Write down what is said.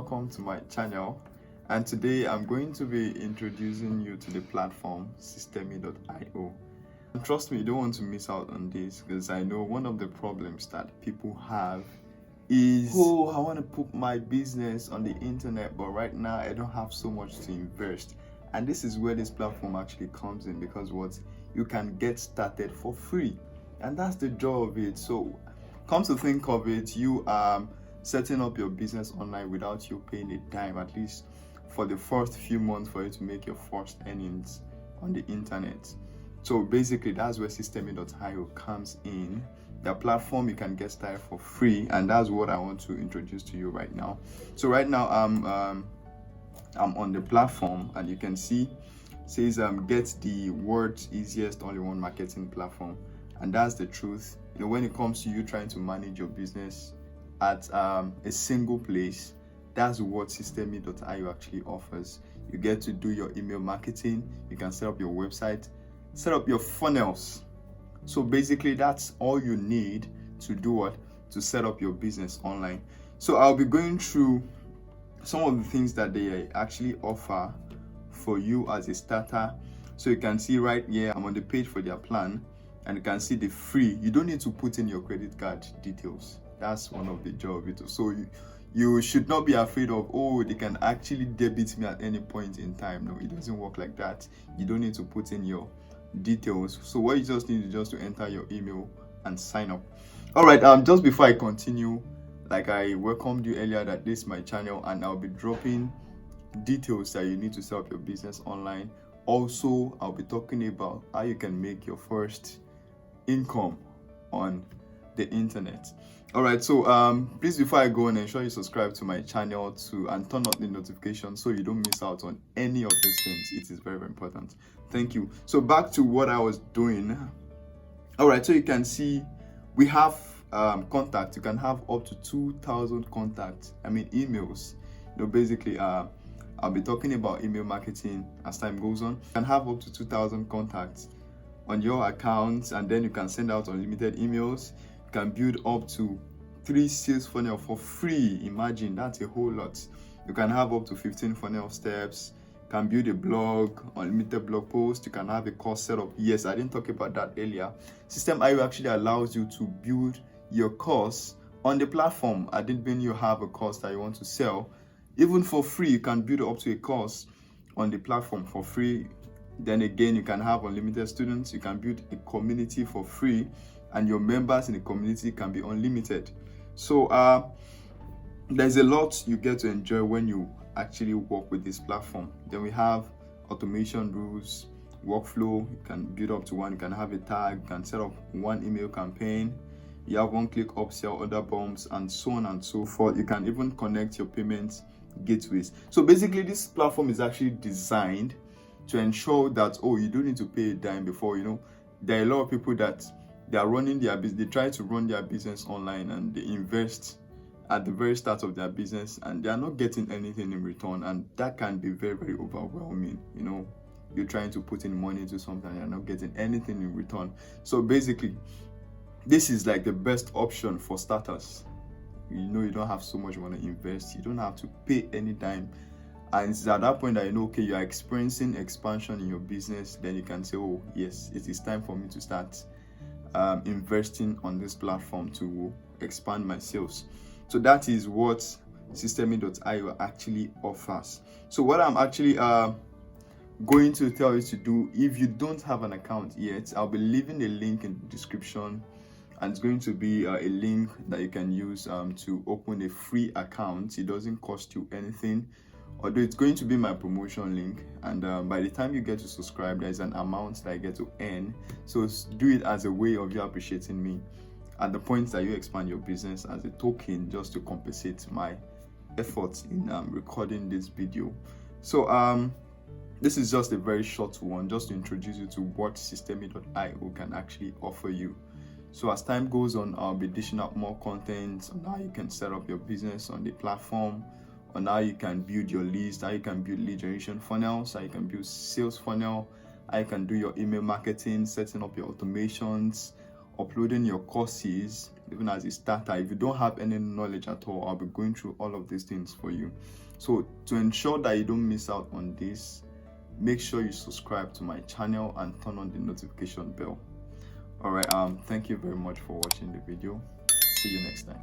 Welcome to my channel, and today I'm going to be introducing you to the platform Systeme.io. And trust me, you don't want to miss out on this, because I know one of the problems that people have is, I want to put my business on the internet, but right now I don't have so much to invest. And this is where this platform actually comes in, because you can get started for free, and that's the joy of it. So come to think of it, you are setting up your business online without you paying a dime, at least for the first few months, for you to make your first earnings on the internet. So basically that's where Systeme.io comes in. The platform you can get started for free, and that's what I want to introduce to you right now. So right now I'm on the platform, and you can see it says get the world's easiest all-in-one marketing platform. And that's the truth. When it comes to you trying to manage your business at a single place, that's what Systeme.io actually offers. You get to do your email marketing, you can set up your website, set up your funnels. So basically that's all you need to do what? To set up your business online. So I'll be going through some of the things that they actually offer for you as a starter. So you can see right here, I'm on the page for their plan, and you can see the free. You don't need to put in your credit card details. That's one of the joy of it. So you should not be afraid of, they can actually debit me at any point in time. No, it doesn't work like that. You don't need to put in your details. So what you just need is just to enter your email and sign up. All right, just before I continue, like I welcomed you earlier, that this is my channel, and I'll be dropping details that you need to set up your business online. Also, I'll be talking about how you can make your first income on the internet. All right, so please, before I go on, ensure you subscribe to my channel and turn on the notifications so you don't miss out on any of these things. It is very, very important. Thank you. So back to what I was doing. All right, so you can see we have contacts. You can have up to 2,000 contacts, emails. Basically I'll be talking about email marketing as time goes on. You can have up to 2,000 contacts on your account, and then you can send out unlimited emails. You can build up to 3 sales funnel for free. Imagine, that's a whole lot. You can have up to 15 funnel steps. You can build a blog, unlimited blog posts. You can have a course set up. Yes, I didn't talk about that earlier. Systeme.io actually allows you to build your course on the platform. I didn't mean you have a course that you want to sell. Even for free, you can build up to a course on the platform for free. Then again, you can have unlimited students. You can build a community for free, and your members in the community can be unlimited. So there's a lot you get to enjoy when you actually work with this platform. Then we have automation rules, workflow. You can build up to one. You can have a tag. You can set up one email campaign. You have one-click upsell, order bumps, and so on and so forth. You can even connect your payments gateways. So basically, this platform is actually designed to ensure that you don't need to pay a dime before. There are a lot of people that they are running their business. They try to run their business online, and they invest at the very start of their business, and they are not getting anything in return, and that can be very, very overwhelming. You're trying to put in money into something and you're not getting anything in return. So basically, this is like the best option for starters. You don't have so much you want to invest. You don't have to pay any dime. And it's at that point that you are experiencing expansion in your business. Then you can say, yes, it is time for me to start investing on this platform to expand my sales. So that is what Systeme.io actually offers. So what I'm actually going to tell you to do, if you don't have an account yet, I'll be leaving a link in the description, and it's going to be a link that you can use to open a free account. It doesn't cost you anything, although it's going to be my promotion link. And by the time you get to subscribe, there's an amount that I get to earn. So do it as a way of you appreciating me at the point that you expand your business, as a token, just to compensate my efforts in recording this video. So this is just a very short one, just to introduce you to what Systeme.io can actually offer you. So as time goes on, I'll be dishing out more content on how you can set up your business on the platform, on how you can build your list, how you can build lead generation funnels, how you can build sales funnel, how you can do your email marketing, setting up your automations, uploading your courses, even as a starter. If you don't have any knowledge at all, I'll be going through all of these things for you. So to ensure that you don't miss out on this, make sure you subscribe to my channel and turn on the notification bell. All right, thank you very much for watching the video. See you next time.